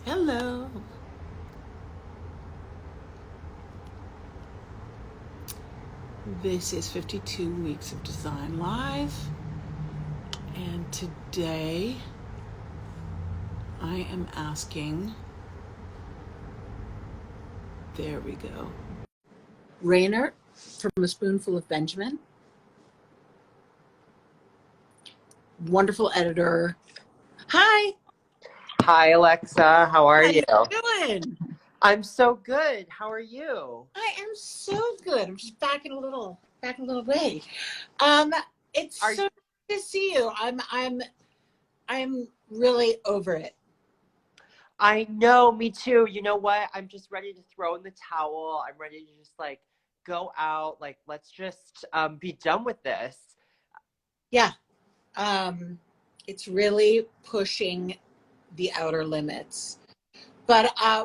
Hello. This is 52 Weeks of Design Live, and today I am asking, there we go, Reynaert from A Spoonful of Benjamin, wonderful editor. Hi, Hi, Alexa. How are how you? you doing? I'm so good. How are you? I am so good. I'm just backing a little way. It's Are so good to see you. I'm really over it. I know, me too. You know what? I'm just ready to throw in the towel. I'm ready to just go out. Let's just be done with this. Yeah. It's really pushing the outer limits. But I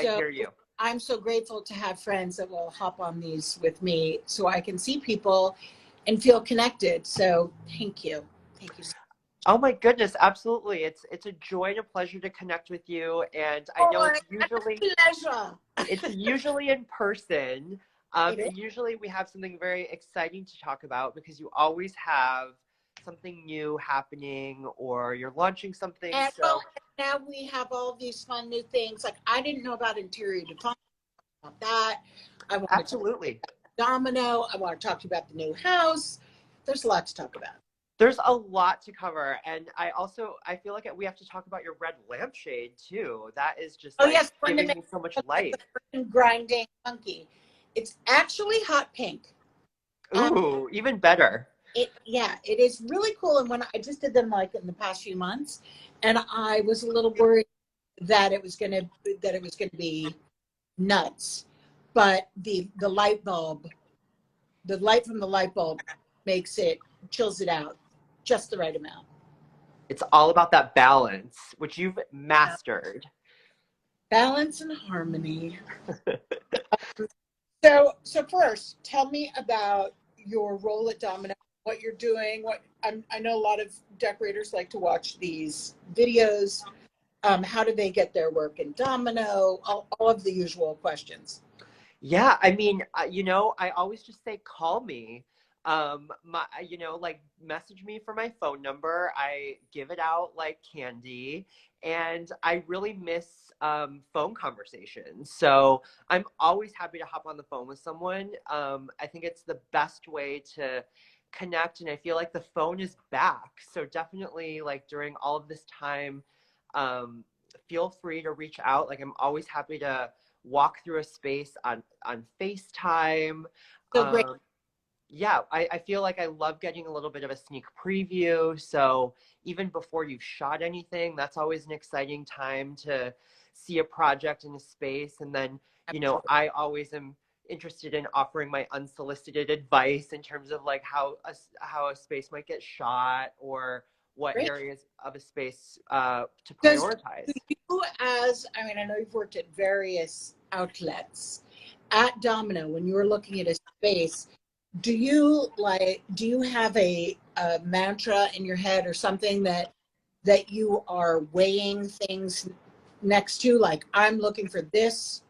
hear you. I'm so grateful to have friends that will hop on these with me so I can see people and feel connected. So thank you. Thank you so Oh my goodness, absolutely. It's a joy and a pleasure to connect with you. And I know much. Pleasure. it's usually in person. It is. And usually we have something very exciting to talk about because you always have something new happening or you're launching something. And So well, now we have all these fun new things. Like I didn't know about interior design, about that. I want to talk absolutely. about Domino. I want to talk to you about the new house. There's a lot to talk about. There's a lot to cover. And I feel like we have to talk about your red lampshade too. That is just Oh like yes, we're giving gonna me so much make life. the grinding funky. It's actually hot pink. Um, Ooh, even better. it is really cool. And when I just did them like in the past few months, and I was a little worried that it was gonna be nuts, but the light bulb, the light from the light bulb makes it chills it out just the right amount. It's all about that balance, which you've mastered. Balance and harmony. So first, tell me about your role at Domino, what you're doing. I know a lot of decorators like to watch these videos. How do they get their work in Domino? All of the usual questions. Yeah, I mean, I always just say call me. Message me for my phone number. I give it out like candy, and I really miss phone conversations. So I'm always happy to hop on the phone with someone. I think it's the best way to connect, and I feel like the phone is back. So definitely, like during all of this time, um, feel free to reach out. Like I'm always happy to walk through a space on FaceTime. So great. Yeah, I feel like I love getting a little bit of a sneak preview. So even before you've shot anything, that's always an exciting time to see a project in a space. And then, I always am interested in offering my unsolicited advice in terms of like how a space might get shot or what Great. areas of a space to Does prioritize. you I know you've worked at various outlets at Domino when you were looking at a space. Do you have a mantra in your head or something that you are weighing things next to? Like I'm looking for this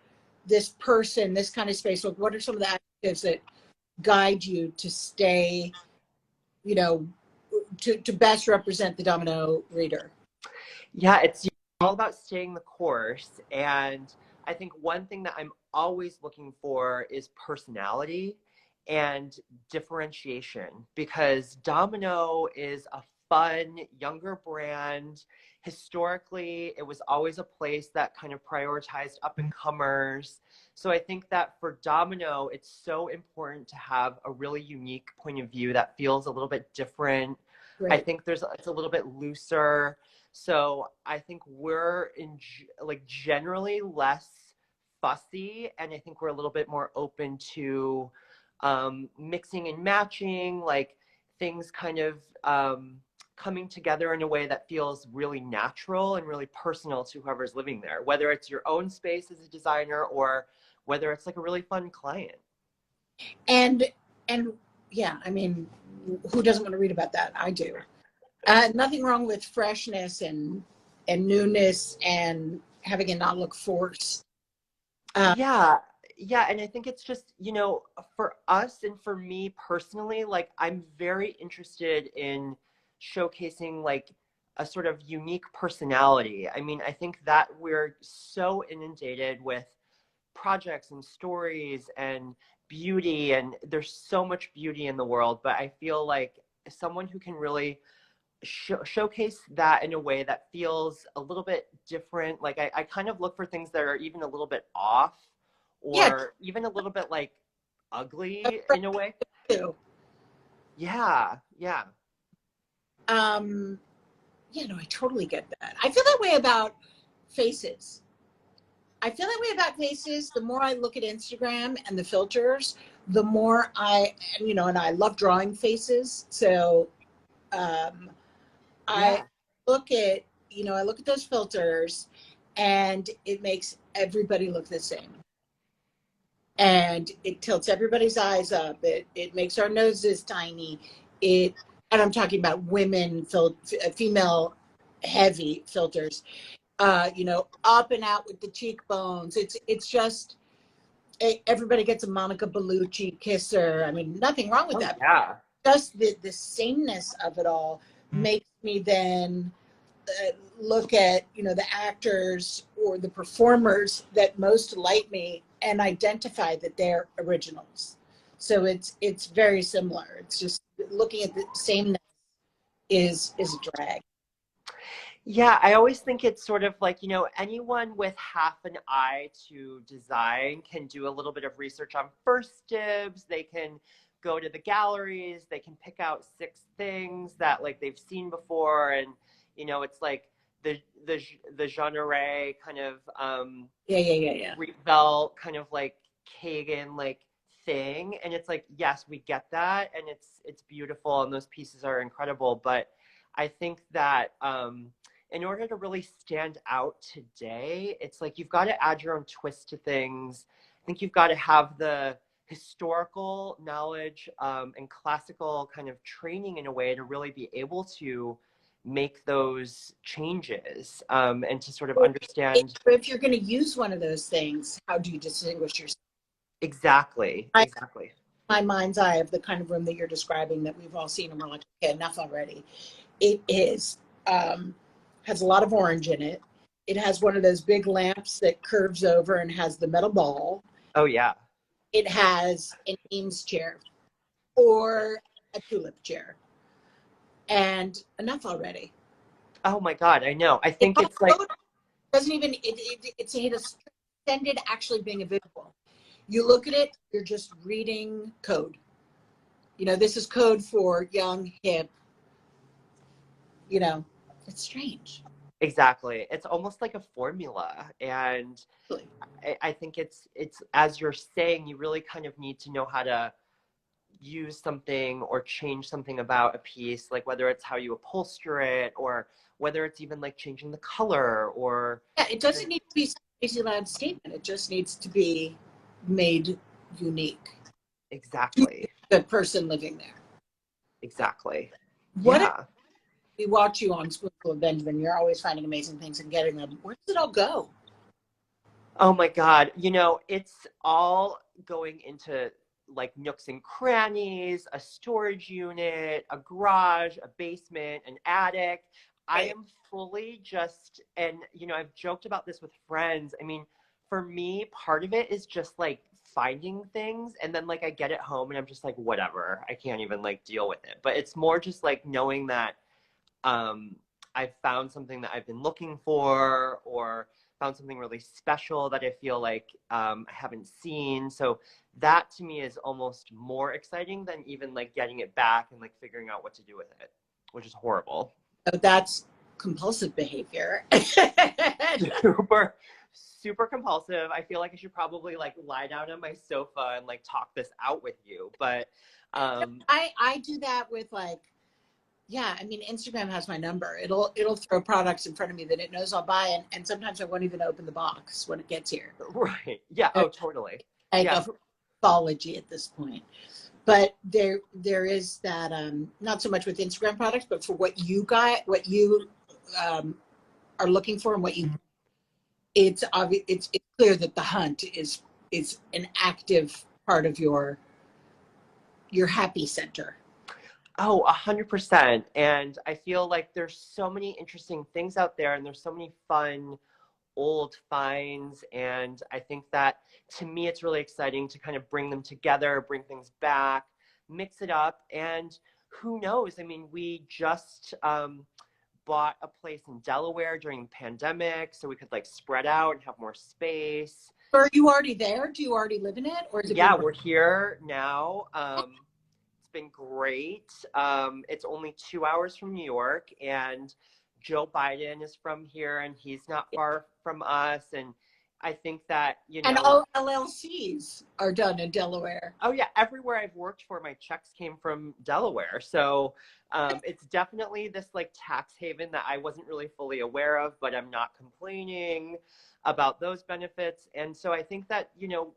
person, this kind of space. So what are some of the adjectives that guide you to stay, you know, to best represent the Domino reader? Yeah, it's all about staying the course. And I think one thing that I'm always looking for is personality and differentiation because Domino is a fun, younger brand. Historically, it was always a place that kind of prioritized up and comers. So I think that for Domino, it's so important to have a really unique point of view that feels a little bit different. I Great. think it's a little bit looser, so I think we're generally less fussy, and I think we're a little bit more open to mixing and matching, like things kind of coming together in a way that feels really natural and really personal to whoever's living there, whether it's your own space as a designer or whether it's like a really fun client. And and yeah, I mean, who doesn't want to read about that? I do. Nothing wrong with freshness and newness having it not look forced. Yeah. Yeah. And I think it's just, for us and for me personally, like I'm very interested in showcasing like a sort of unique personality. I mean, I think that we're so inundated with projects and stories and beauty, and there's so much beauty in the world, but I feel like someone who can really showcase that in a way that feels a little bit different. Like I kind of look for things that are even a little bit off Yeah, or even a little bit like ugly in a way. too. Yeah, yeah. Yeah, no, I totally get that. I feel that way about faces. I feel that way about faces. The more I look at Instagram and the filters, the more and I love drawing faces. So um, I Yeah. I look at those filters and it makes everybody look the same. And it tilts everybody's eyes up. It makes our noses tiny. And I'm talking about female heavy filters. Up and out with the cheekbones. It's just everybody gets a Monica Bellucci kisser. I mean, nothing wrong with Oh that. yeah. Just the sameness of it all makes me then look at the actors or the performers that most delight me and identify that they're originals. So it's very similar. It's just looking at the sameness is a drag. Yeah, I always think it's sort of like, anyone with half an eye to design can do a little bit of research on First Dibs. They can go to the galleries, they can pick out 6 things that like they've seen before, and it's like the genre kind of Yeah. Rietveld kind of like Kagan like thing, and it's like, yes, we get that, and it's beautiful, and those pieces are incredible, but I think that in order to really stand out today, it's like you've got to add your own twist to things. I think you've got to have the historical knowledge and classical kind of training in a way to really be able to make those changes and to sort of understand. If you're going to use one of those things, how do you distinguish yourself? Exactly, I, exactly. my mind's eye of the kind of room that you're describing that we've all seen, and we're like, okay, enough already. It is has a lot of orange in it. It has one of those big lamps that curves over and has the metal ball. Oh yeah. It has an Eames chair or a tulip chair, and enough already. Oh my God, I know. I It think it's like, doesn't even it's extended actually being a visual. You look at it, you're just reading code. This is code for young, hip. It's strange. exactly. It's almost like a formula. And Really. I think it's as you're saying, you really kind of need to know how to use something or change something about a piece, like whether it's how you upholster it or whether it's even like changing the color or Yeah, it doesn't need to be some crazy loud statement. It just needs to be made unique to exactly. the person living there. Exactly. What if Yeah. we watch you on Spoonful of Benjamin? You're always finding amazing things and getting them. Where does it all go? Oh my God. It's all going into like nooks and crannies, a storage unit, a garage, a basement, an attic. I Right. am fully just, and I've joked about this with friends. I mean, for me, part of it is just like finding things, and then like I get it home and I'm just like, whatever, I can't even like deal with it. But it's more just like knowing that um, I've found something that I've been looking for, or found something really special that I feel like I haven't seen. So that to me is almost more exciting than even like getting it back and like figuring out what to do with it, which is horrible. So that's compulsive behavior. Super, super compulsive. I feel like I should probably like lie down on my sofa and like talk this out with you. But I do that with like, yeah, I mean, Instagram has my number. It'll throw products in front of me that it knows I'll buy, and sometimes I won't even open the box when it gets here. right. Yeah. Oh, totally. Like Yeah. a pathology at this point. But there is that not so much with Instagram products, but for what you got, what you are looking for, and what you it's obvious, it's clear that the hunt is an active part of your happy center. Oh, 100%. And I feel like there's so many interesting things out there, and there's so many fun old finds. And I think that to me, it's really exciting to kind of bring them together, bring things back, mix it up. And who knows? I mean, we just bought a place in Delaware during the pandemic so we could like spread out and have more space. Are you already there? Do you already live in it, or is it Yeah, being? we're here now. It's been great. It's only 2 hours from New York, and Joe Biden is from here, and he's not far from us. And I think that, And all LLCs are done in Delaware. oh yeah, everywhere I've worked for, my checks came from Delaware. So it's definitely this like tax haven that I wasn't really fully aware of, but I'm not complaining about those benefits. And so I think that,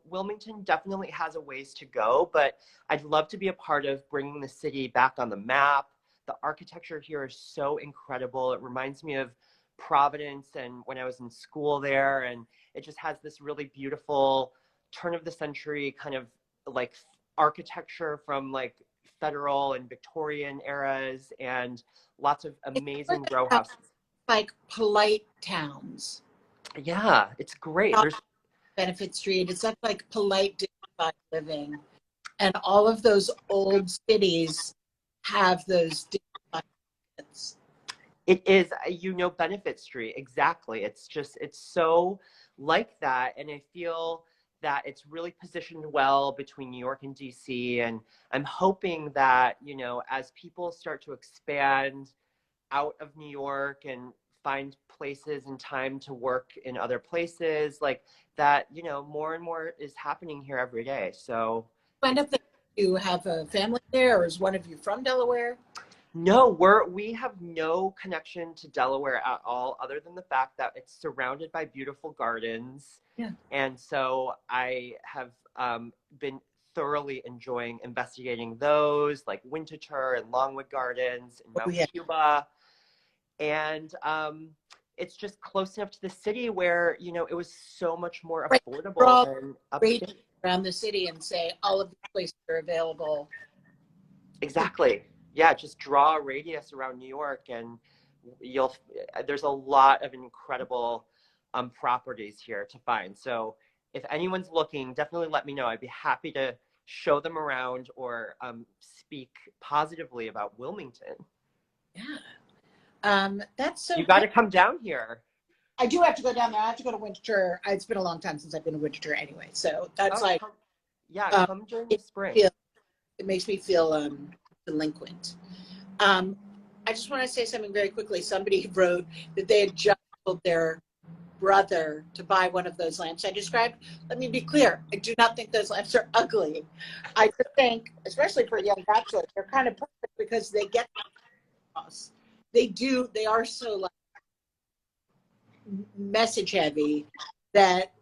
Wilmington definitely has a ways to go, but I'd love to be a part of bringing the city back on the map. The architecture here is so incredible. It reminds me of Providence and when I was in school there, and it just has this really beautiful turn of the century kind of like architecture from like federal and Victorian eras, and lots of amazing row houses. Like polite towns. Yeah, it's great. There's Benefit Street. It's such like polite, dignified living. And all of those old cities have those dignified benefits. It is, Benefit Street, exactly. It's so like that. And I feel that it's really positioned well between New York and DC. And I'm hoping that, as people start to expand out of New York and find places and time to work in other places, like that, more and more is happening here every day. So End up there, you have a family there, or is one of you from Delaware? no, we have no connection to Delaware at all, other than the fact that it's surrounded by beautiful gardens. Yeah. And so I have been thoroughly enjoying investigating those, like Winterthur and Longwood Gardens and Mount Cuba. And it's just close enough to the city where, it was so much more affordable than upstate. Around the city and say all of the places are available. Exactly. Yeah, just draw a radius around New York, and there's a lot of incredible properties here to find. So if anyone's looking, definitely let me know. I'd be happy to show them around or speak positively about Wilmington. Yeah. That's so. You got to come down here. I do have to go down there. I have to go to Winterthur. It's been a long time since I've been to Winterthur anyway. So that's come during the spring. It makes me feel delinquent. I just want to say something very quickly. Somebody wrote that they had just told their brother to buy one of those lamps I described. Let me be clear. I do not think those lamps are ugly. I just think, especially for a young bachelor, they're kind of perfect because they get us. They are so like message heavy that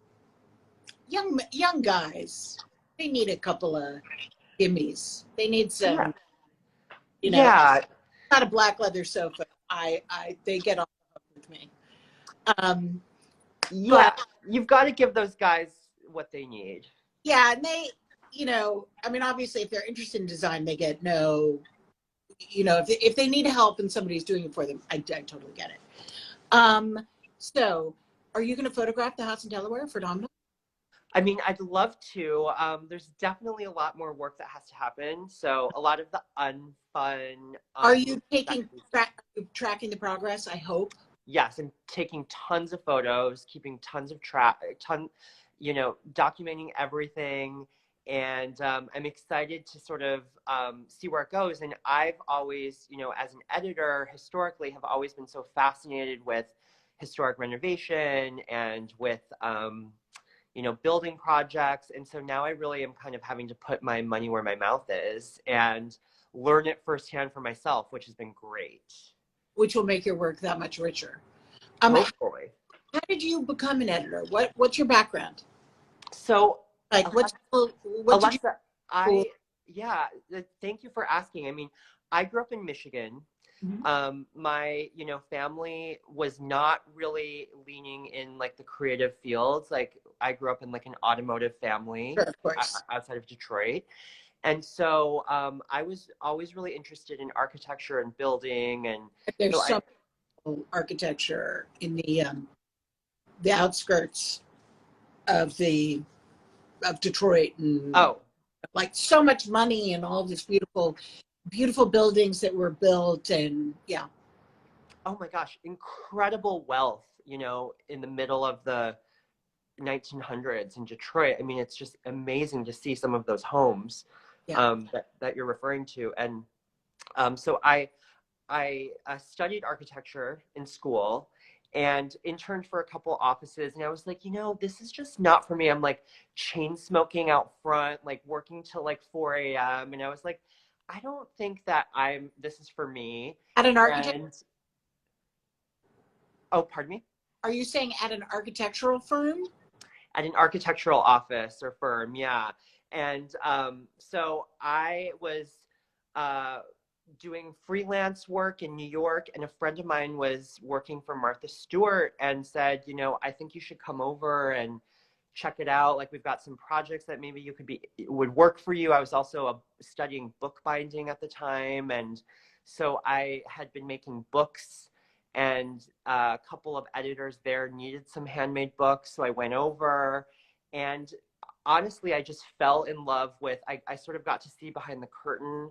young guys, they need a couple of gimmies. They need some, yeah. Not a black leather sofa. They get off the hook with me. Yeah, but you've got to give those guys what they need. Yeah, and they, obviously if they're interested in design, they get no, if they need help and somebody's doing it for them, I totally get it. So are you going to photograph the house in Delaware for Domino? I mean, I'd love to. There's definitely a lot more work that has to happen. So a lot of the unfun. Are you tracking the progress? I hope. Yes, I'm taking tons of photos, keeping tons of documenting everything. And I'm excited to sort of see where it goes. And I've always, as an editor, historically have always been so fascinated with historic renovation and with, building projects. And so now I really am kind of having to put my money where my mouth is and learn it firsthand for myself, which has been great. Which will make your work that much richer. Hopefully. How did you become an editor? What's your background? So, what Alexa, thank you for asking. I mean, I grew up in Michigan, Mhm. My, family was not really leaning in like the creative fields. Like I grew up in like an automotive family Sure, of course. outside of Detroit. And so I was always really interested in architecture and building. And There's so I, some architecture in the outskirts of the of Detroit, and oh, like so much money and all these beautiful buildings that were built, and yeah. oh my gosh, incredible wealth, in the middle of the 1900s in Detroit. I mean, it's just amazing to see some of those homes Yeah. that you're referring to. And so I studied architecture in school and interned for a couple offices. And I was like, this is just not for me. I'm like chain smoking out front, like working till like 4 a.m. And I was like, I don't think that this is for me. At an architect, And, oh, pardon me? are you saying at an architectural firm? At an architectural office or firm, yeah. And so I was uh, doing freelance work in New York, and a friend of mine was working for Martha Stewart and said, I think you should come over and check it out. Like we've got some projects that maybe would work for you. I was also studying bookbinding at the time, and so I had been making books, and a couple of editors there needed some handmade books, so I went over. And honestly, I just fell in love with, I sort of got to see behind the curtain,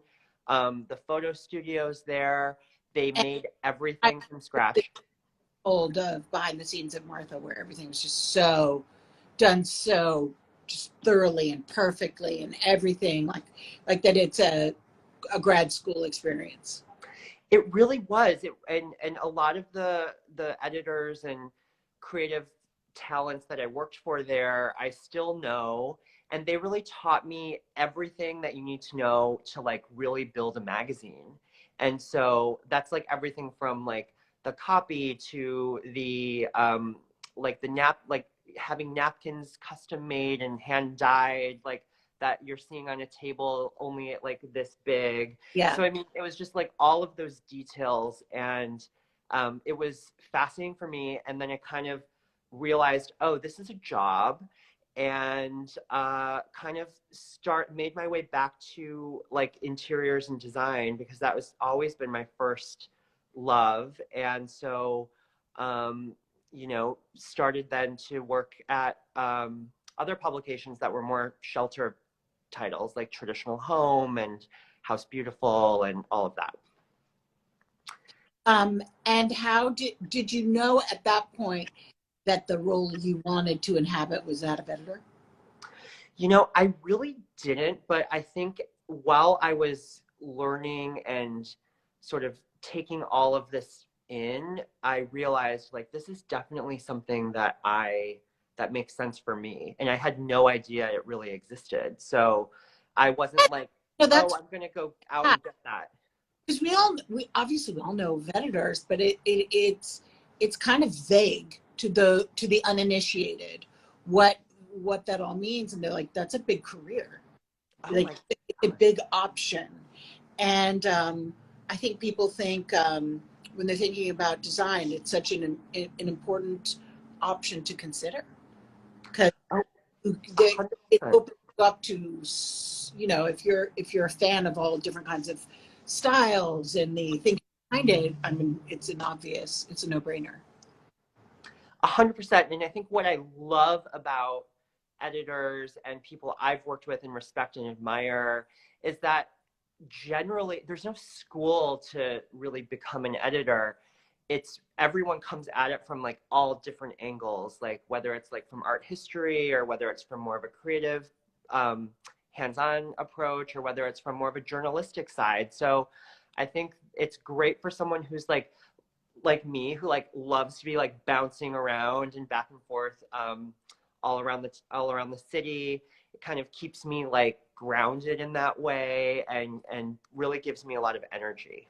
the photo studios there. They And made I everything from scratch. told of behind the scenes at Martha, where everything was just so done, so just thoroughly and perfectly, and everything like that. It's a grad school experience. It really was. And a lot of the editors and creative talents that I worked for there, I still know, and they really taught me everything that you need to know to like really build a magazine. And so that's like everything from like the copy to the like like having napkins custom made and hand dyed, like that you're seeing on a table only at like this big. Yeah. So I mean, it was just like all of those details, and it was fascinating for me. And then I kind of realized, oh, this is a job, and kind of made my way back to like interiors and design, because that was always been my first love. And so started then to work at other publications that were more shelter titles, like Traditional Home and House Beautiful and all of that. And how did you know at that point that the role you wanted to inhabit was that of editor? I really didn't, but I think while I was learning and sort of taking all of this in, I realized like this is definitely something that makes sense for me. And I had no idea it really existed. So I wasn't like, No, oh, that's I'm gonna go out and get that. because we obviously we all know of editors, but it's kind of vague to the uninitiated what that all means, and they're like, that's a big career, Oh like my it's a gosh. big option. And I think people think when they're thinking about design, it's such an important option to consider, because Oh, it 100%. opens you up to, if you're a fan of all different kinds of styles and the thinking behind it. I mean, it's a no-brainer. 100%. And I think what I love about editors and people I've worked with and respect and admire is that generally there's no school to really become an editor. It's everyone comes at it from like all different angles, like whether it's like from art history or whether it's from more of a creative hands-on approach, or whether it's from more of a journalistic side. So I think it's great for someone who's like me, who like loves to be like bouncing around and back and forth all around the city. It kind of keeps me like grounded in that way, and really gives me a lot of energy.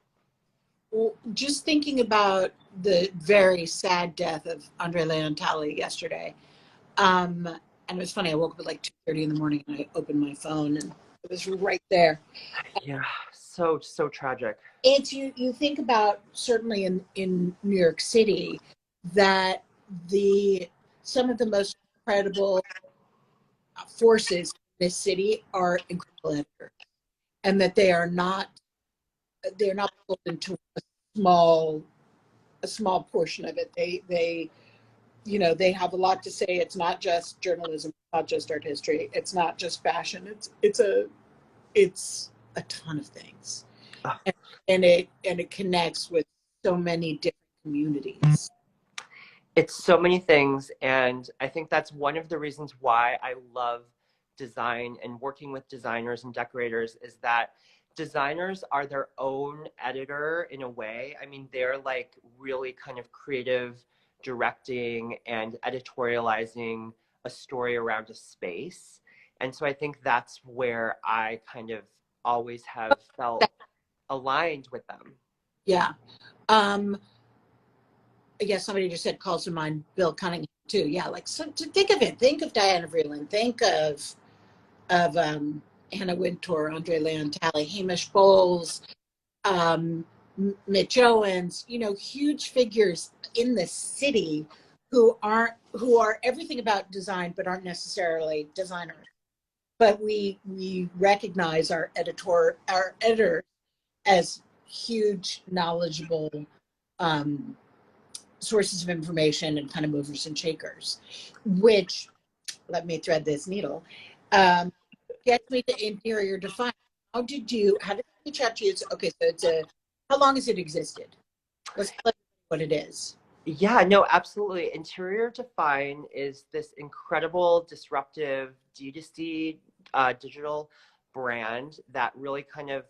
Well, just thinking about the very sad death of Andre Leontali yesterday, and it was funny. I woke up at like 2:30 in the morning and I opened my phone and it was right there. Yeah, so tragic. It's you think about, certainly in New York City, that some of the most incredible forces in this city are incredible editors, and that they're not beholden to small a small portion of it. They they have a lot to say. It's not just journalism, it's not just art history, it's not just fashion. It's a ton of things, Ugh. and it connects with so many different communities. It's so many things, and I think that's one of the reasons why I love design and working with designers and decorators, is that designers are their own editor in a way. I mean, they're like really kind of creative directing and editorializing a story around a space. And so I think that's where I kind of always have felt aligned with them. Yeah. I guess somebody just said calls to mind Bill Cunningham too. Yeah, like, so to think of it, think of Diana Vreeland, think of Anna Wintour, Andre Leon Talley, Hamish Bowles, Mitch Owens, huge figures in the city who are everything about design but aren't necessarily designers. But we recognize our editors as huge, knowledgeable sources of information and kind of movers and shakers, which, let me thread this needle, gets me to interior design. How did it reach out to you? Okay, so how long has it existed? Let's tell you what it is. Yeah, no, absolutely. Interior Define is this incredible, disruptive D2C digital brand that really kind of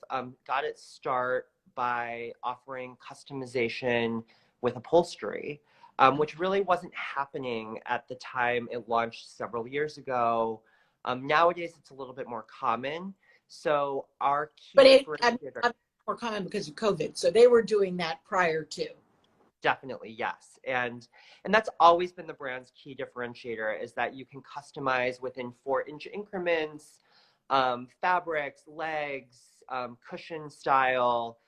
got its start by offering customization with upholstery, which really wasn't happening at the time it launched several years ago. Nowadays, it's a little bit more common. So our But key I'm more common because of COVID. So they were doing that prior to. Definitely, yes. And that's always been the brand's key differentiator, is that you can customize within 4-inch increments, fabrics, legs, cushion style,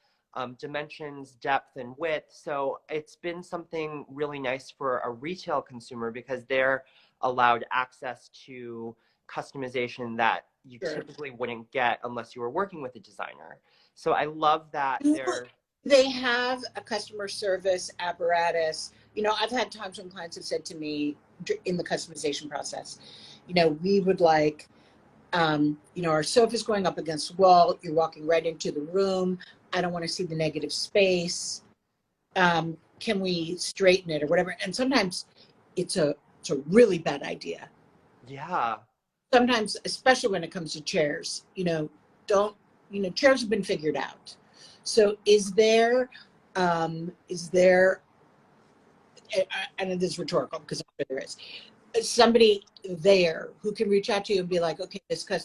dimensions, depth, and width. So it's been something really nice for a retail consumer because they're allowed access to customization that you Sure. typically wouldn't get unless you were working with a designer. So I love that they're They have a customer service apparatus. I've had times when clients have said to me in the customization process, we would like, our sofa's going up against the wall. You're walking right into the room. I don't want to see the negative space. Can we straighten it or whatever? And sometimes it's a really bad idea. yeah. Sometimes, especially when it comes to chairs, chairs have been figured out. So is there, and this is rhetorical because I'm sure there is, somebody there who can reach out to you and be like, okay,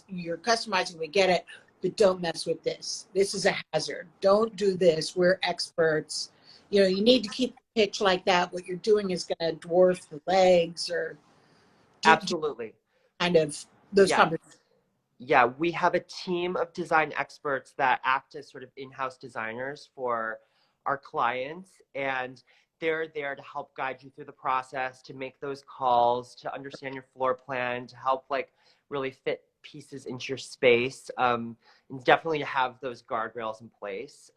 you're customizing, we get it, but don't mess with this. This is a hazard. Don't do this. We're experts. You need to keep the pitch like that. What you're doing is going to dwarf the legs, or Absolutely. kind of those Yeah. conversations. Yeah, we have a team of design experts that act as sort of in-house designers for our clients, and they're there to help guide you through the process, to make those calls, to understand your floor plan, to help like really fit pieces into your space, and definitely to have those guardrails in place,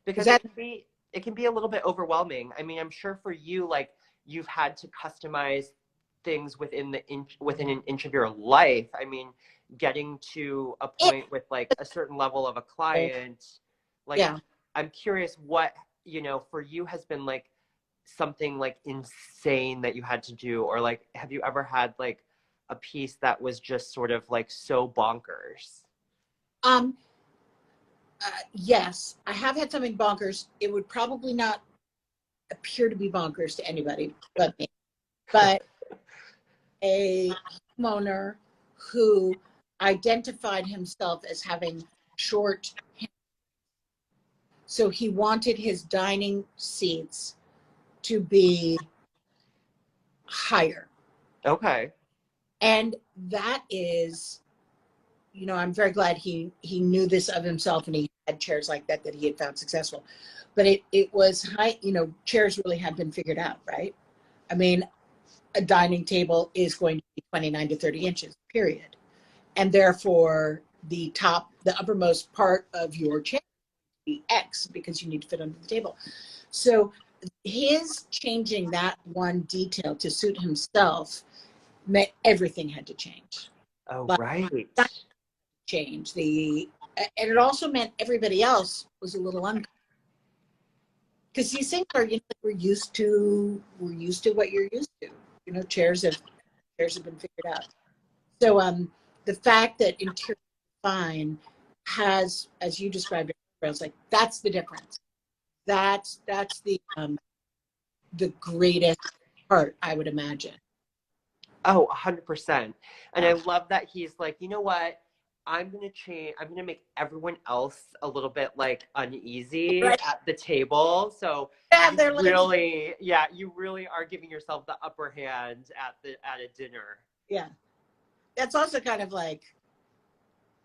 because it can be a little bit overwhelming. I mean, I'm sure for you, like, you've had to customize things within an inch of your life. I mean, getting to a point with like a certain level of a client, like, Yeah. I'm curious what, for you has been like something like insane that you had to do, or like, have you ever had like a piece that was just sort of like so bonkers? Um, yes, I have had something bonkers. It would probably not appear to be bonkers to anybody but me. But a homeowner who identified himself as having short hands. So he wanted his dining seats to be higher. Okay. And that is, I'm very glad he knew this of himself, and he had chairs like that he had found successful. But it was high, chairs really had been figured out, right? I mean, a dining table is going to be 29 to 30 inches, period. And therefore, the uppermost part of your chair will be X because you need to fit under the table. So his changing that one detail to suit himself meant everything had to change. Oh, But right. that changed and it also meant everybody else was a little uncomfortable. Because these things are, we're used to what you're used to. Chairs have been figured out. So the fact that interior design has, as you described it, I was like, that's the difference. That's the greatest part, I would imagine. Oh, 100%. And I love that he's like, you know what? I'm going to change. I'm going to make everyone else a little bit like uneasy Right. at the table. So Yeah, you really are giving yourself the upper hand at a dinner. Yeah. That's also kind of like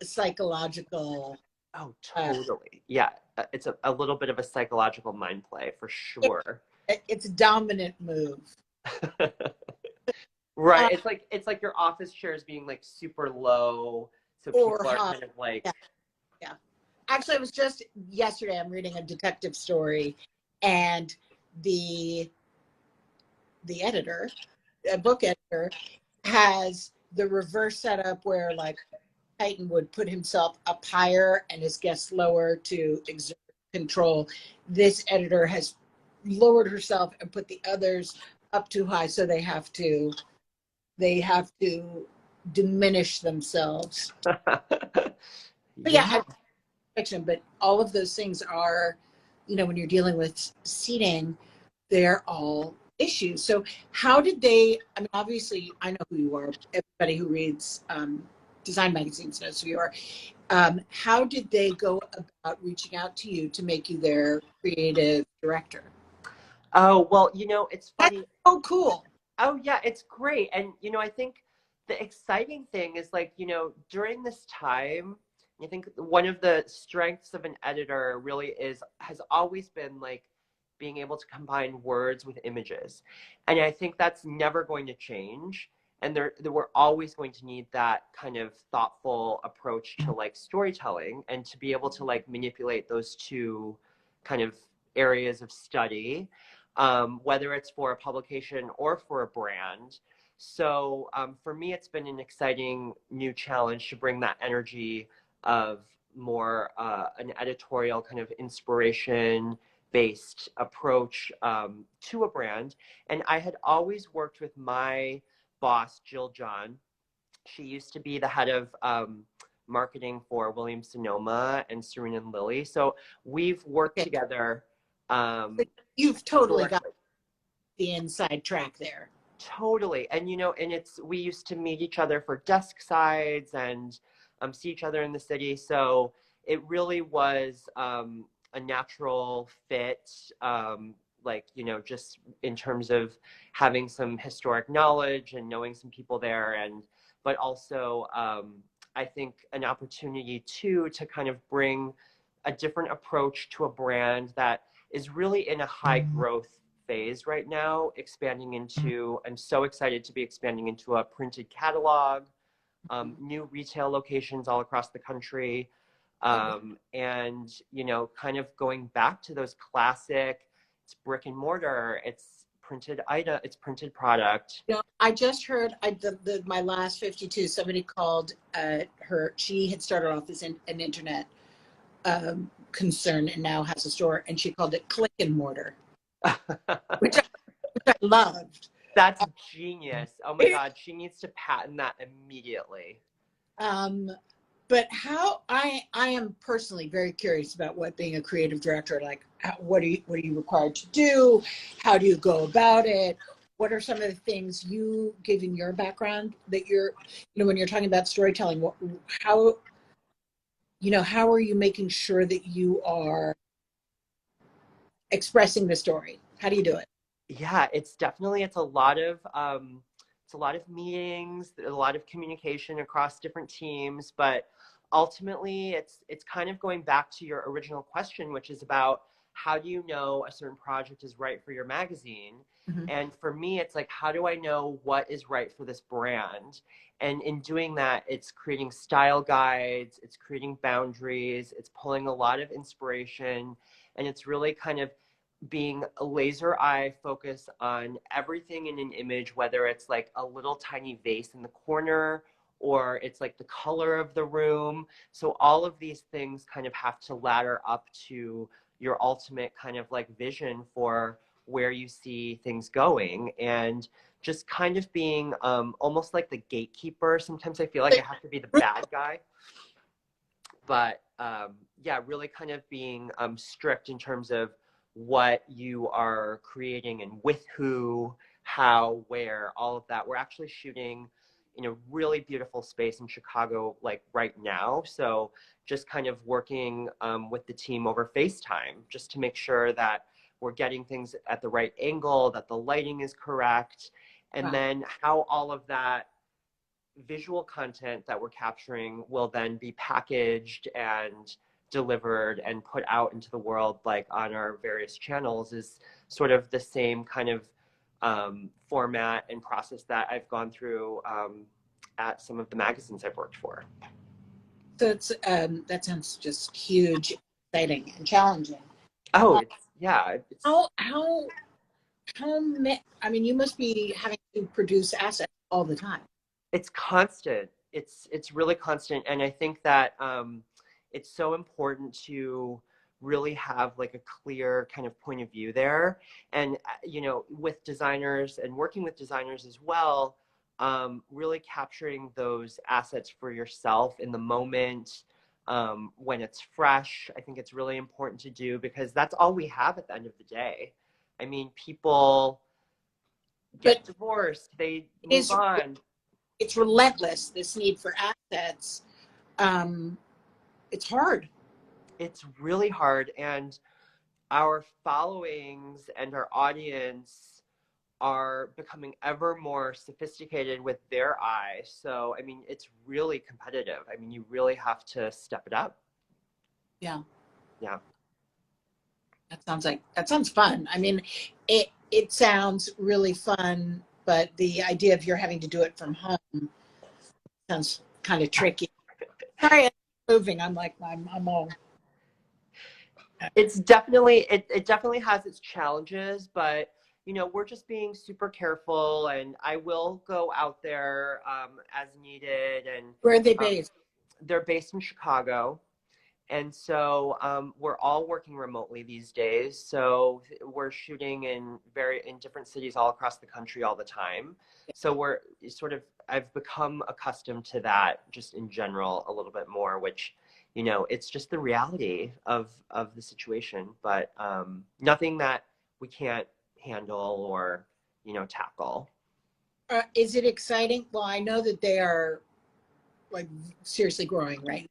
a psychological. Oh, totally. Yeah. It's a little bit of a psychological mind play for sure. It's a dominant move. Right. It's like your office chairs being like super low. So people are hot. kind of like. Yeah. Actually, it was just yesterday. I'm reading a detective story, and the book editor, has the reverse setup where like Titan would put himself up higher and his guests lower to exert control. This editor has lowered herself and put the others up too high, so they have to diminish themselves. But yeah, fiction, but all of those things are, when you're dealing with seating, they're all issues. So how did they, I mean, obviously I know who you are. Everybody who reads design magazines knows who you are. How did they go about reaching out to you to make you their creative director? Oh, well, it's funny. That's so cool. Oh, yeah, it's great. And, I think the exciting thing is like, during this time, I think one of the strengths of an editor really has always been like being able to combine words with images. And I think that's never going to change. And we're always going to need that kind of thoughtful approach to like storytelling and to be able to like manipulate those two kind of areas of study, whether it's for a publication or for a brand. So for me, it's been an exciting new challenge to bring that energy of more an editorial kind of inspiration based approach to a brand. And I had always worked with my boss, Jill John. She used to be the head of marketing for Williams Sonoma and Serena and Lilly. So we've worked together. You've totally got the inside track there. Totally. And, we used to meet each other for desk sides and see each other in the city. So it really was a natural fit, just in terms of having some historic knowledge and knowing some people there. But also, I think an opportunity too, to kind of bring a different approach to a brand that is really in a high growth phase right now, I'm so excited to be expanding into a printed catalog, new retail locations all across the country, and, kind of going back to those classic, it's brick and mortar, it's printed product. I just heard my last 52, somebody called her, she had started off as an internet concern and now has a store, and she called it click and mortar. which I loved. That's genius. Oh my God, she needs to patent that immediately. But how I am personally very curious about what being a creative director, like what are you required to do? How do you go about it? What are some of the things you, given your background, that you're, when you're talking about storytelling, how are you making sure that you are expressing the story? How do you do it? Yeah, it's a lot of meetings, a lot of communication across different teams, but ultimately it's kind of going back to your original question, which is about how do you know a certain project is right for your magazine? Mhm. And for me, it's like, how do I know what is right for this brand? And in doing that, it's creating style guides, it's creating boundaries, it's pulling a lot of inspiration, and it's really kind of being a laser eye focus on everything in an image, whether it's like a little tiny vase in the corner or it's like the color of the room. So all of these things kind of have to ladder up to your ultimate kind of like vision for where you see things going, and just kind of being almost like the gatekeeper. Sometimes I feel like I have to be the bad guy, but yeah, really kind of being strict in terms of what you are creating and with who, how, where, all of that. We're actually shooting in a really beautiful space in Chicago, like right now. So just kind of working with the team over FaceTime, just to make sure that we're getting things at the right angle, that the lighting is correct, and Wow. then how all of that visual content that we're capturing will then be packaged and delivered and put out into the world, like on our various channels, is sort of the same kind of format and process that I've gone through at some of the magazines I've worked for. So it's that sounds just huge, exciting, and challenging. Oh, Uh, yeah. how I mean, you must be having to produce assets all the time. It's constant. It's really constant, and I think that it's so important to really have like a clear kind of point of view there. And you know, with designers and working with designers as well, really capturing those assets for yourself in the moment, when it's fresh. I think it's really important to do, because that's all we have at the end of the day. I mean, people But get divorced, they it move is on. it's relentless, this need for assets. Um, it's hard. It's really hard, and our followings and our audience are becoming ever more sophisticated with their eye. So I mean, it's really competitive. I mean, you really have to step it up. Yeah, Yeah. that sounds fun. I mean, it sounds really fun, but the idea of you're having to do it from home sounds kind of tricky. Sorry, I'm moving. I'm like I'm all. It's definitely it definitely has its challenges, but you know, we're just being super careful, and I will go out there as needed. And Where are they um, based? they're based in Chicago. And so we're all working remotely these days. So we're shooting in different cities all across the country all the time. So we're sort of, I've become accustomed to that just in general a little bit more, which, you know, it's just the reality of the situation, but nothing that we can't handle or, you know, tackle. Is it exciting? Well, I know that they are like seriously growing right now,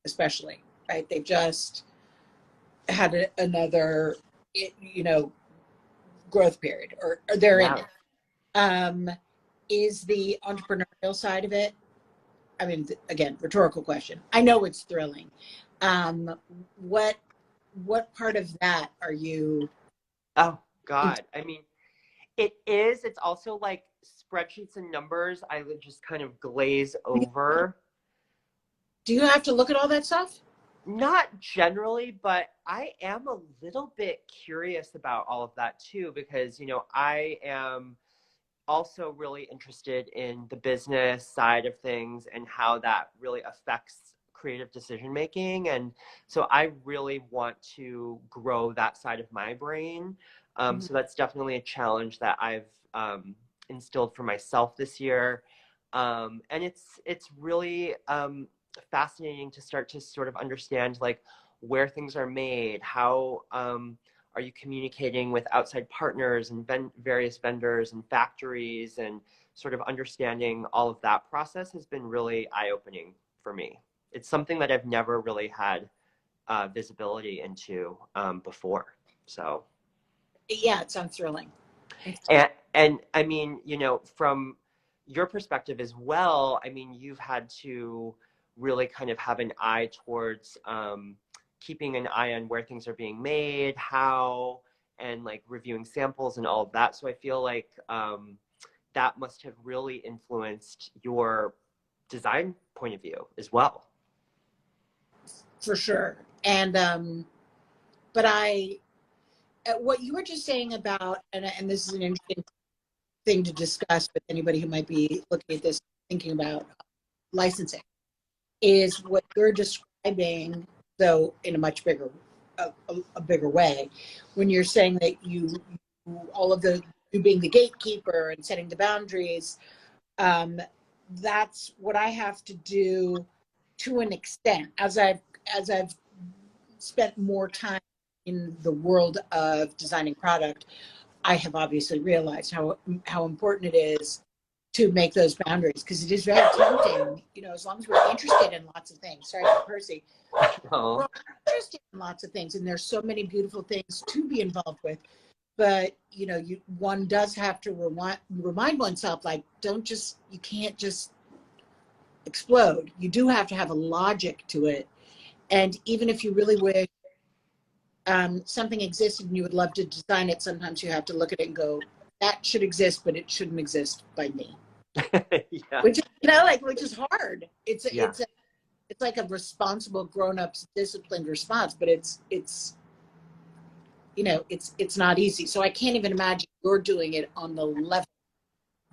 especially right. They've just had another, you know, growth period, or they're in Yeah. it. Um, is the entrepreneurial side of it? I mean, again, rhetorical question. I know it's thrilling. Um, what what part of that are you? Oh, God. I mean, it is. It's also like spreadsheets and numbers. I would just kind of glaze over. Do you have to look at all that stuff? Not generally, but I am a little bit curious about all of that too, because, you know, I am also really interested in the business side of things and how that really affects creative decision making. And so I really want to grow that side of my brain. Mhm. So that's definitely a challenge that I've instilled for myself this year. And it's really fascinating to start to sort of understand like where things are made, how are you communicating with outside partners and various vendors and factories, and sort of understanding all of that process has been really eye-opening for me. It's something that I've never really had visibility into before. So, Yeah, it sounds thrilling. and I mean, you know, from your perspective as well, I mean, you've had to really kind of have an eye towards keeping an eye on where things are being made, how, and like reviewing samples and all of that. So I feel like that must have really influenced your design point of view as well. For sure. And but what you were just saying about, and this is an interesting thing to discuss with anybody who might be looking at this, thinking about licensing, is what you're describing, though in a much bigger, a bigger way, when you're saying that all of you being the gatekeeper and setting the boundaries, that's what I have to do to an extent as I've spent more time in the world of designing product. I have obviously realized how important it is to make those boundaries, because it is very tempting, as long as we're interested in lots of things. Sorry, Percy. Oh. We're interested in lots of things, and there's so many beautiful things to be involved with. But one does have to remind oneself, like, you can't just explode. You do have to have a logic to it. And even if you really wish something existed and you would love to design it, sometimes you have to look at it and go, that should exist, but it shouldn't exist by me. Yeah. Which is hard. It's like a responsible, grown-up's disciplined response, but it's not easy. So I can't even imagine you're doing it on the level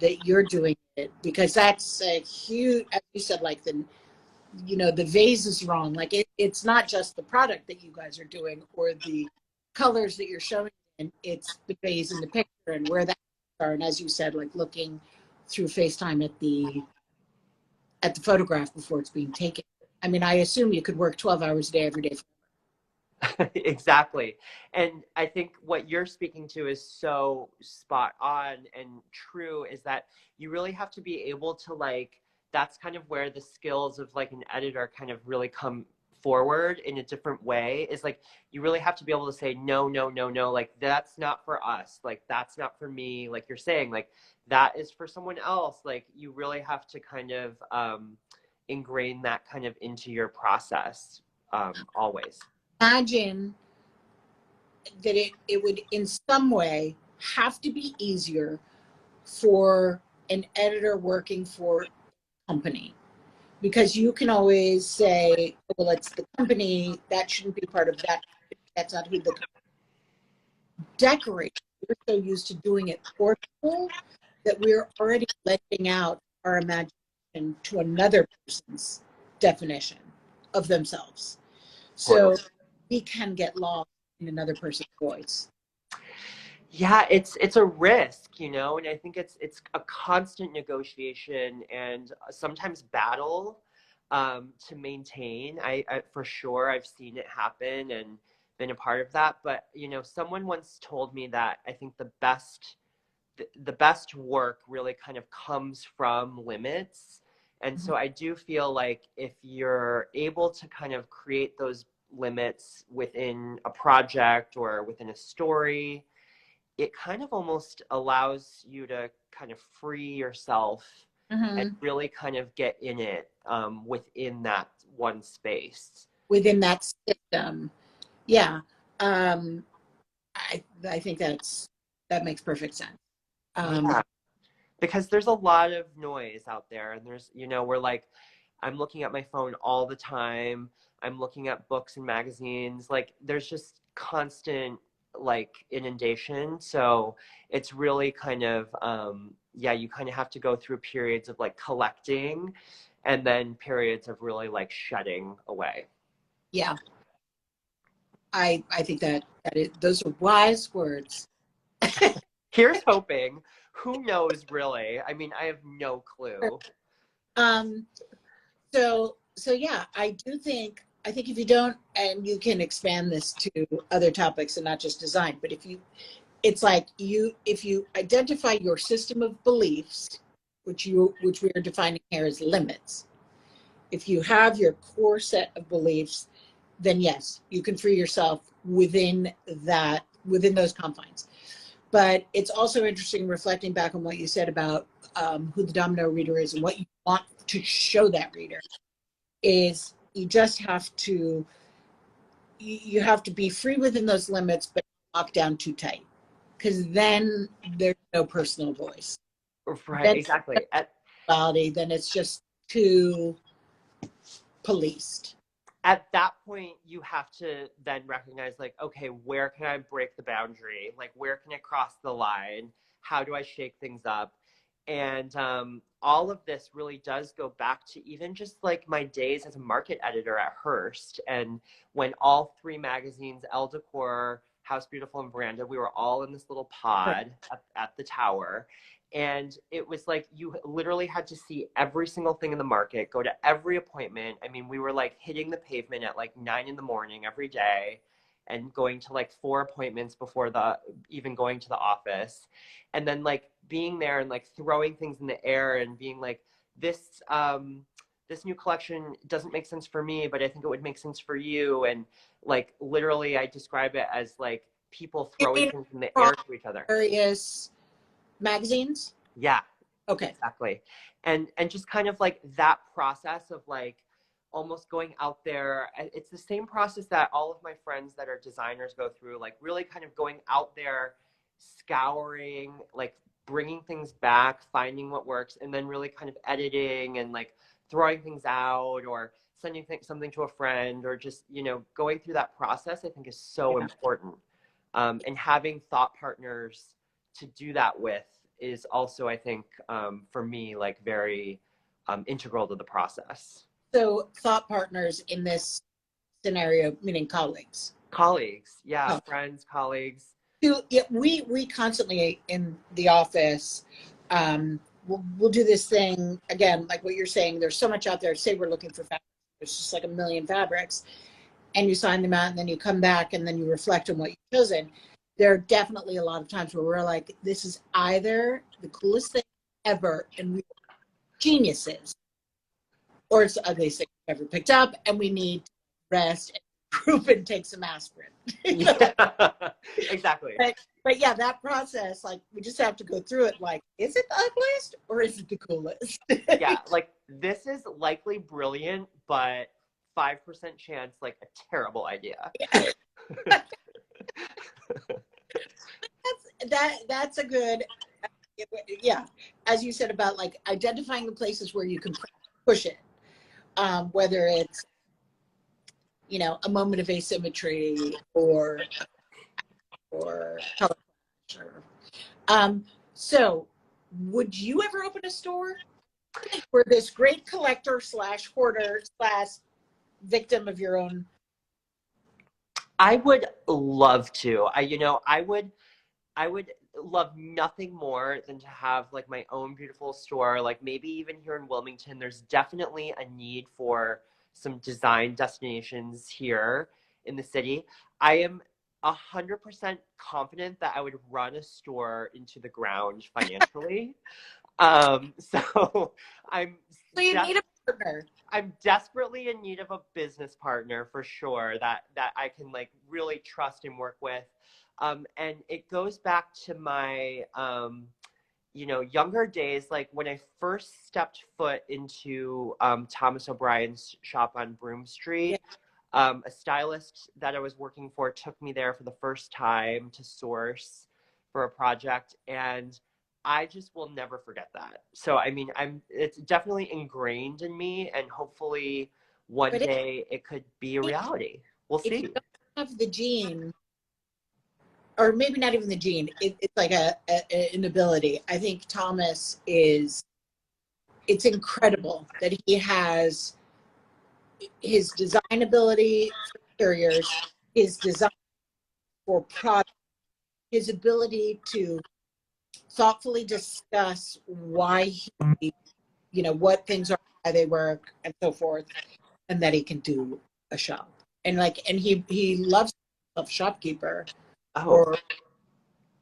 that you're doing it, because that's a huge, as you said, like the vase is wrong. Like it's not just the product that you guys are doing or the colors that you're showing, and it's the vase in the picture and where that are. And as you said, like looking through FaceTime at the photograph before it's being taken. I mean, I assume you could work 12 hours a day, every day. Exactly. And I think what you're speaking to is so spot on and true, is that you really have to be able to, like, that's kind of where the skills of like an editor kind of really come forward in a different way, is like you really have to be able to say no, no, no, no, like that's not for us, like that's not for me, like you're saying, like that is for someone else. Like you really have to kind of ingrain that kind of into your process always. Imagine that it would in some way have to be easier for an editor working for a company, because you can always say, well, it's the company, that shouldn't be part of that, that's not who the decorator. We're so used to doing it for people that we're already letting out our imagination to another person's definition of themselves. So we can get lost in another person's voice. Yeah, it's a risk, and I think it's a constant negotiation and sometimes battle to maintain. I for sure I've seen it happen and been a part of that. But someone once told me that I think the best work really kind of comes from limits. And so I do feel like if you're able to kind of create those limits within a project or within a story, it kind of almost allows you to kind of free yourself and really kind of get in it within that one space. Within that system. Yeah. I think that makes perfect sense. Yeah. Because there's a lot of noise out there, and there's, we're like, I'm looking at my phone all the time. I'm looking at books and magazines. Like there's just constant like inundation. So it's really kind of, you kind of have to go through periods of like collecting and then periods of really like shutting away. Yeah. I think that those are wise words. Here's hoping. Who knows, really? I mean, I have no clue. So yeah, I think if you don't, and you can expand this to other topics and not just design, but if you identify your system of beliefs, which we are defining here as limits, if you have your core set of beliefs, then yes, you can free yourself within those confines. But it's also interesting reflecting back on what you said about who the domino reader is and what you want to show that reader. is you just have to, you have to be free within those limits, but lock down too tight, because then there's no personal voice. Right, Then exactly. then it's just too policed. At that point, you have to then recognize, like, okay, where can I break the boundary? Like, where can I cross the line? How do I shake things up? And all of this really does go back to even just like my days as a market editor at Hearst. And when all three magazines, Elle Decor, House Beautiful, and Veranda, we were all in this little pod at the tower. And it was like you literally had to see every single thing in the market, go to every appointment. I mean, we were like hitting the pavement at like 9 in the morning every day and going to like 4 appointments before even going to the office. And then like being there and like throwing things in the air and being like, this new collection doesn't make sense for me, but I think it would make sense for you. And like literally I describe it as like people throwing things in the air to each other. Various magazines? Yeah. Okay. Exactly. And just kind of like that process of like almost going out there. It's the same process that all of my friends that are designers go through, like really kind of going out there, scouring, like bringing things back, finding what works, and then really kind of editing and like throwing things out or sending something to a friend, or just, you know, going through that process, I think is so important. And having thought partners to do that with is also, I think, for me, like very integral to the process. So thought partners in this scenario, meaning colleagues. Colleagues, yeah, friends, colleagues. Yeah, we constantly in the office, we'll do this thing again, like what you're saying. There's so much out there. Say we're looking for fabrics. There's just like a million fabrics, and you sign them out, and then you come back, and then you reflect on what you've chosen. There are definitely a lot of times where we're like, this is either the coolest thing ever, and we're geniuses, or it's the ugliest thing we've ever picked up, and we need to rest and group and take some aspirin. Yeah, exactly. But yeah, that process, like we just have to go through it. Like, is it the ugliest or is it the coolest? Yeah, like this is likely brilliant, but 5% chance like a terrible idea. That's a good, yeah. As you said about like identifying the places where you can push it, whether it's, you know, a moment of asymmetry or color pressure. So would you ever open a store for this great collector / hoarder / victim of your own? I would love to. I would love nothing more than to have like my own beautiful store, like maybe even here in Wilmington. There's definitely a need for some design destinations here in the city. I am 100% confident that I would run a store into the ground financially. So I'm you need a partner. I'm desperately in need of a business partner for sure that I can like really trust and work with. And it goes back to my younger days, like when I first stepped foot into Thomas O'Brien's shop on Broome Street. Yeah. A stylist that I was working for took me there for the first time to source for a project, and I just will never forget that. So I mean, it's definitely ingrained in me, and hopefully one day it could be a reality. We'll see. If you don't have the gene, or maybe not even the gene, it's like an ability. I think Thomas it's incredible that he has his design ability for interiors, his design for product, his ability to thoughtfully discuss why he, what things are, why they work, and so forth, and that he can do a shop. And he loves himself shopkeeper. Oh,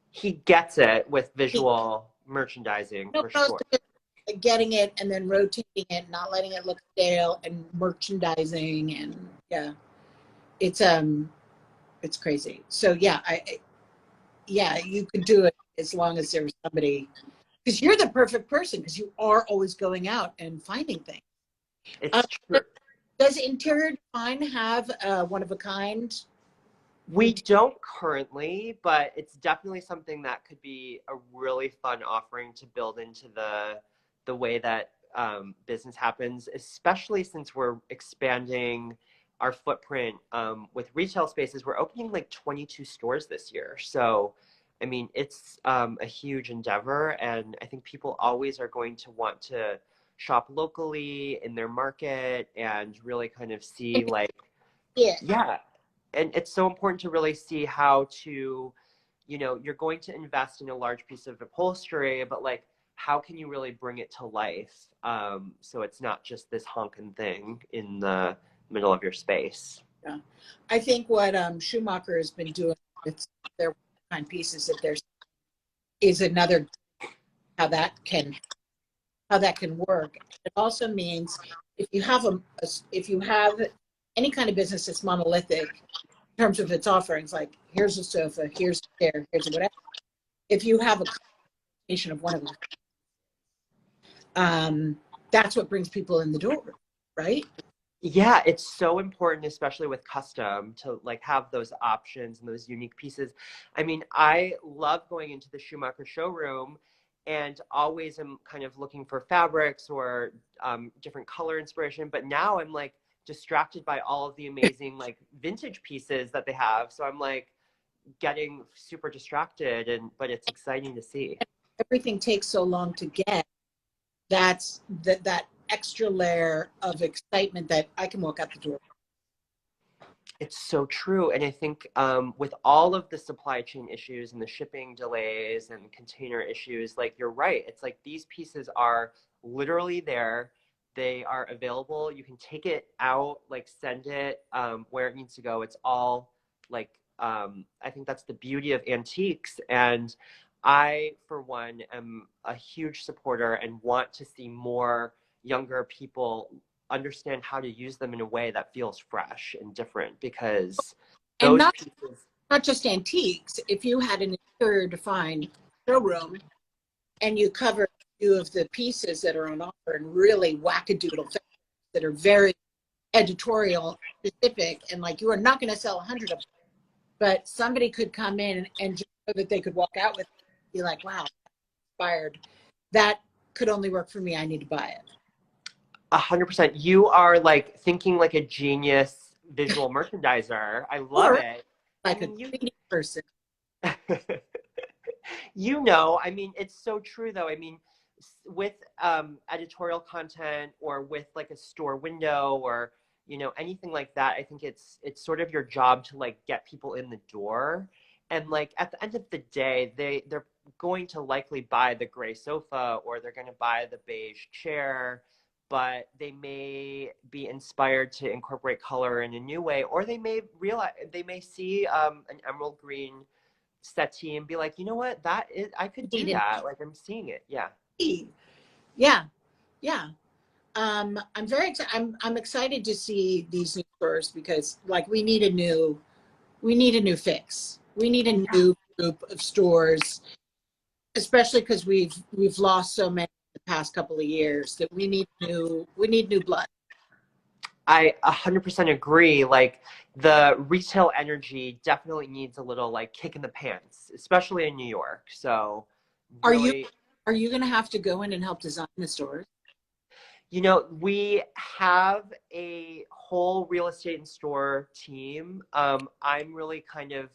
he gets it with visual merchandising for sure. Getting it and then rotating it, not letting it look stale, and merchandising, and yeah, it's crazy. So yeah, you could do it as long as there was somebody, because you're the perfect person, because you are always going out and finding things. It's true. Does Interior Design have one of a kind? We don't currently, but it's definitely something that could be a really fun offering to build into the way that business happens, especially since we're expanding our footprint with retail spaces. We're opening like 22 stores this year. So, I mean, it's a huge endeavor, and I think people always are going to want to shop locally in their market and really kind of see like, Yeah. yeah, and it's so important to really see how to, you know, you're going to invest in a large piece of upholstery, but like, how can you really bring it to life? So it's not just this honking thing in the middle of your space. Yeah. I think what Schumacher has been doing with their kind pieces that there's is another how that can work. It also means if you have if you have any kind of business that's monolithic in terms of its offerings, like here's a sofa, here's a chair, here's a whatever. If you have a combination of one of them, that's what brings people in the door, right? Yeah, it's so important, especially with custom, to like have those options and those unique pieces. I mean, I love going into the Schumacher showroom and always am kind of looking for fabrics or different color inspiration. But now I'm like distracted by all of the amazing like vintage pieces that they have. So I'm like getting super distracted, but it's exciting to see. Everything takes so long to get. That's that extra layer of excitement that I can walk out the door. It's so true. And I think with all of the supply chain issues and the shipping delays and container issues, like you're right. It's like these pieces are literally there. They are available. You can take it out, like send it where it needs to go. It's all like, I think that's the beauty of antiques. And I, for one, am a huge supporter and want to see more younger people understand how to use them in a way that feels fresh and different, because And those pieces. not just antiques. If you had an interior defined showroom and you cover a few of the pieces that are on offer and really wackadoodle things that are very editorial specific, and like you are not going to sell 100 of them, but somebody could come in and just so that they could walk out with it, be like, wow, inspired. That could only work for me. I need to buy it. 100%. You are like thinking like a genius visual merchandiser. I love Or it. I like a mean, greedy person. you know, I mean, it's so true though. I mean, with editorial content or with like a store window or, you know, anything like that, I think it's sort of your job to like get people in the door. And like at the end of the day, they're going to likely buy the gray sofa or they're going to buy the beige chair, but they may be inspired to incorporate color in a new way, or they may realize they may see an emerald green settee and be like, you know what, that is, I could do that. Like I'm seeing it. Yeah. Yeah, yeah. I'm very excited. I'm excited to see these new stores because like we need a new fix. We need a new group of stores, especially because we've lost so many in the past couple of years that we need new blood. I 100% agree. Like the retail energy definitely needs a little like kick in the pants, especially in New York. So Are you really, are you going to have to go in and help design the stores? you know, we have a whole real estate and store team. I'm really kind of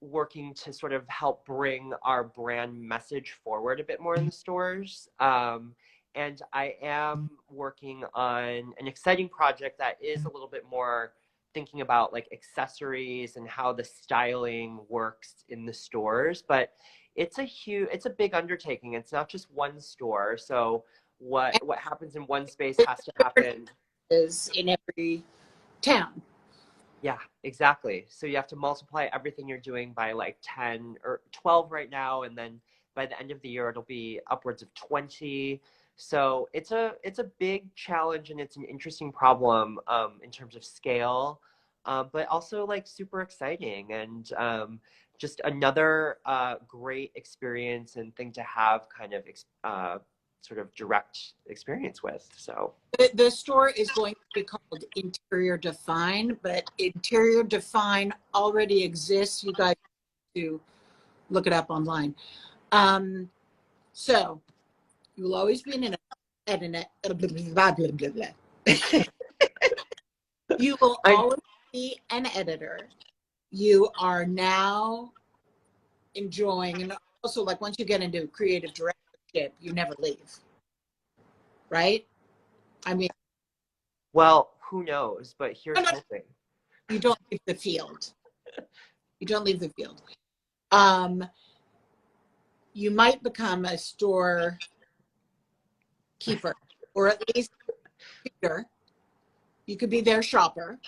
working to sort of help bring our brand message forward a bit more in the stores. And I am working on an exciting project that is a little bit more thinking about like accessories and how the styling works in the stores. But it's a big undertaking. It's not just one store. So what happens in one space has to happen. Is in every town. Yeah, exactly. So you have to multiply everything you're doing by like 10 or 12 right now, and then by the end of the year it'll be upwards of 20. So it's a big challenge and it's an interesting problem in terms of scale, but also like super exciting and just another great experience and thing to have kind of sort of direct experience with. So the store is going to be called Interior Define, but Interior Define already exists. You guys to look it up online. So you will always be an editor. You will always be an editor. You are now enjoying, and also like once you get into creative directorship, you never leave, right? I mean, well, who knows? But here's no, hoping. you don't leave the field. You don't leave the field. You might become a store keeper, or at least keeper. You could be their shopper.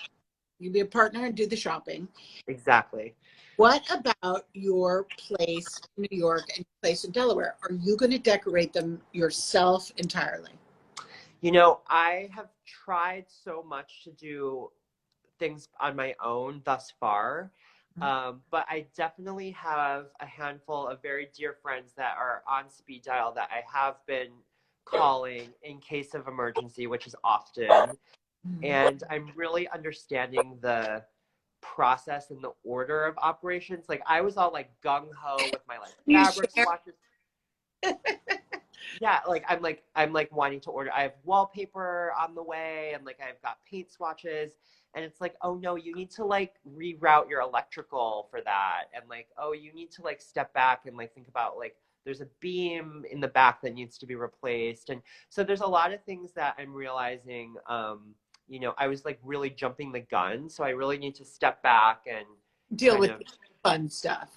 You could be a partner and do the shopping. Exactly. What about your place in New York and your place in Delaware? Are you going to decorate them yourself entirely? You know, I have tried so much to do things on my own thus far. But I definitely have a handful of very dear friends that are on speed dial that I have been calling in case of emergency, which is often. And I'm really understanding the process and the order of operations. Like I was all like gung ho with my like fabric swatches. Yeah, like I'm like wanting to order. I have wallpaper on the way, and like I've got paint swatches, and it's like, oh no, you need to like reroute your electrical for that, and like, oh, you need to like step back and like think about like there's a beam in the back that needs to be replaced, and so there's a lot of things that I'm realizing. You know, I was like really jumping the gun, so I really need to step back and deal with fun stuff.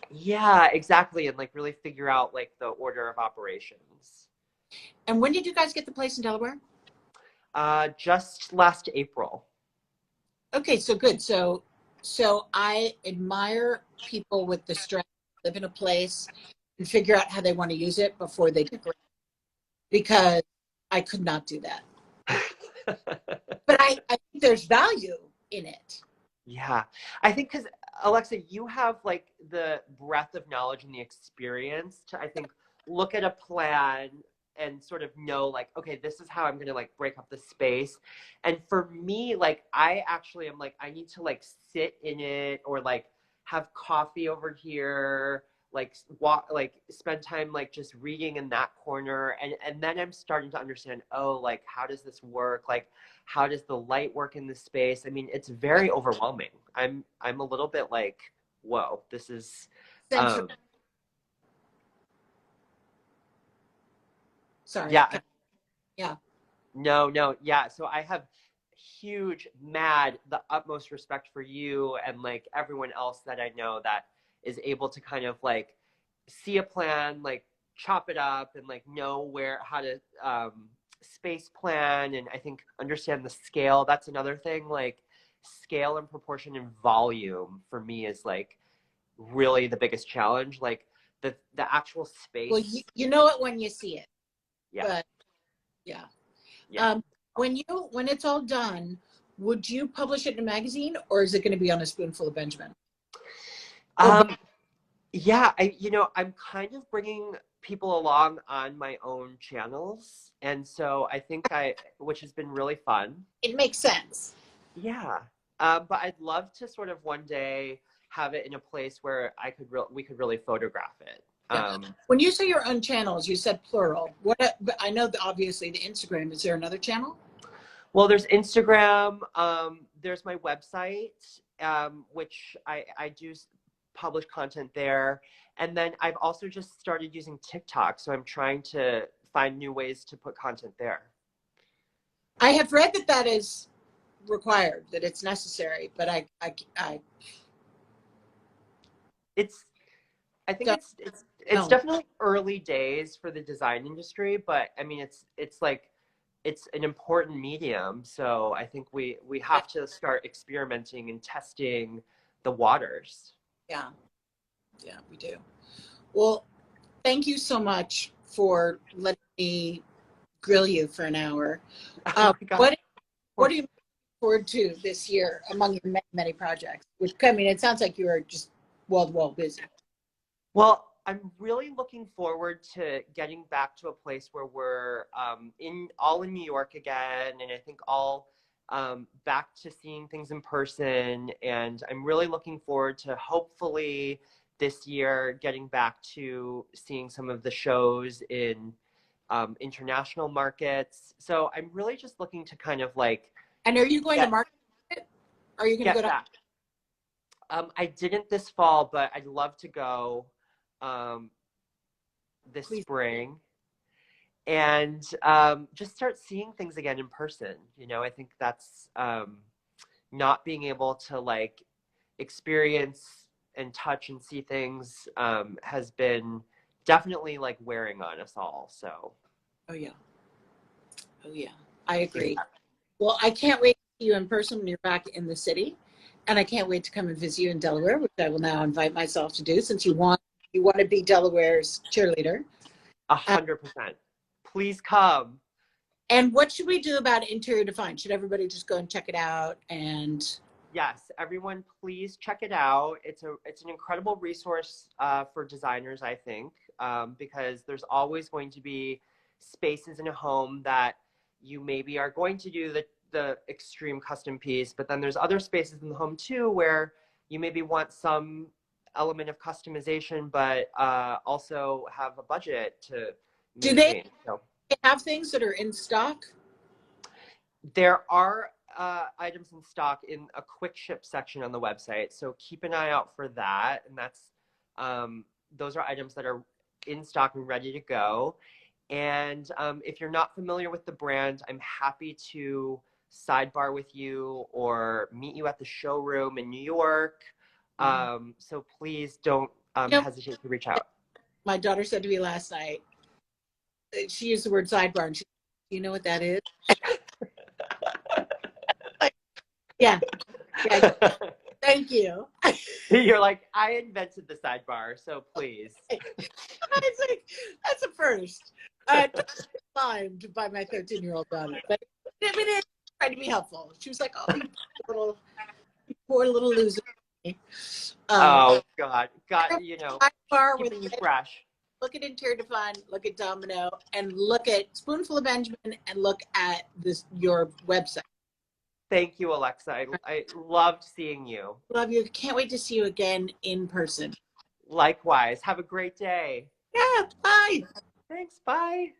Yeah, exactly, and like really figure out like the order of operations. And when did you guys get the place in Delaware? Just last April. Okay, so good. So I admire people with the strength to live in a place and figure out how they want to use it before they decorate, because I could not do that. But I think there's value in it. Yeah, I think because Alexa, you have like the breadth of knowledge and the experience to, I think, look at a plan and sort of know like, okay, this is how I'm going to like break up the space. And for me, like, I actually am like, I need to like sit in it or like have coffee over here, like walk, like spend time like just reading in that corner. And then I'm starting to understand, oh, like, how does this work? Like, how does the light work in this space? I mean, it's very overwhelming. I'm a little bit like, whoa, this is Sorry. yeah. Yeah. No, yeah. So I have the utmost respect for you and like everyone else that I know that is able to kind of like see a plan, like chop it up and like know how to space plan, and I think understand the scale. That's another thing, like scale and proportion and volume for me is like really the biggest challenge. Like the actual space. Well, you know it when you see it. Yeah. But yeah. Yeah. When it's all done, would you publish it in a magazine, or is it going to be on A Spoonful of Benjamin? Yeah, I'm kind of bringing people along on my own channels, and so I think which has been really fun. It makes sense. Yeah, but I'd love to sort of one day have it in a place where we could really photograph it. Yeah. When you say your own channels, you said plural. I know that obviously the Instagram. Is there another channel? Well, there's Instagram. There's my website, which I do publish content there. And then I've also just started using TikTok. So I'm trying to find new ways to put content there. I have read that is required, that it's necessary, but I think it's definitely early days for the design industry, but I mean, it's like, it's an important medium. So I think we have to start experimenting and testing the waters. Yeah, we do. Well, thank you so much for letting me grill you for an hour. What are you looking forward to this year among your many, many projects? Which, I mean, it sounds like you are just wall-to-wall busy. Well, I'm really looking forward to getting back to a place where we're all in New York again, and I think all back to seeing things in person. And I'm really looking forward to hopefully this year getting back to seeing some of the shows in international markets. So I'm really just looking to kind of like. And are you going to market it? Are you going to go Get to? back. I didn't this fall, but I'd love to go this Please. spring and just start seeing things again in person. You know, I think that's not being able to like experience and touch and see things has been definitely like wearing on us all. So. Oh yeah. Oh yeah. I agree. Yeah. Well, I can't wait to see you in person when you're back in the city. And I can't wait to come and visit you in Delaware, which I will now invite myself to do since you want to be Delaware's cheerleader. 100%. Please come. And what should we do about Interior Defined? Should everybody just go and check it out? And Yes, everyone, please check it out. It's an incredible resource for designers, I think, because there's always going to be spaces in a home that you maybe are going to do the extreme custom piece, but then there's other spaces in the home too where you maybe want some element of customization, but also have a budget to do maintain. they have things that are in stock? There are items in stock in a quick ship section on the website, so keep an eye out for that. And that's those are items that are in stock and ready to go. And if you're not familiar with the brand, I'm happy to sidebar with you or meet you at the showroom in New York. So please don't hesitate to reach out. My daughter said to me last night, she used the word sidebar, and she, do you know what that is? Yeah. Thank you. You're like, I invented the sidebar, so please. It's like, that's a first. Climbed by my 13-year-old daughter. But I mean, it's trying to be helpful. She was like, oh, you poor little loser. Oh, God. You know, keeping you fresh. Look at Interior Define, look at Domino, and look at Spoonful of Benjamin, and look at your website. Thank you, Alexa. I loved seeing you. Love you. Can't wait to see you again in person. Likewise. Have a great day. Yeah, bye. Thanks. Bye.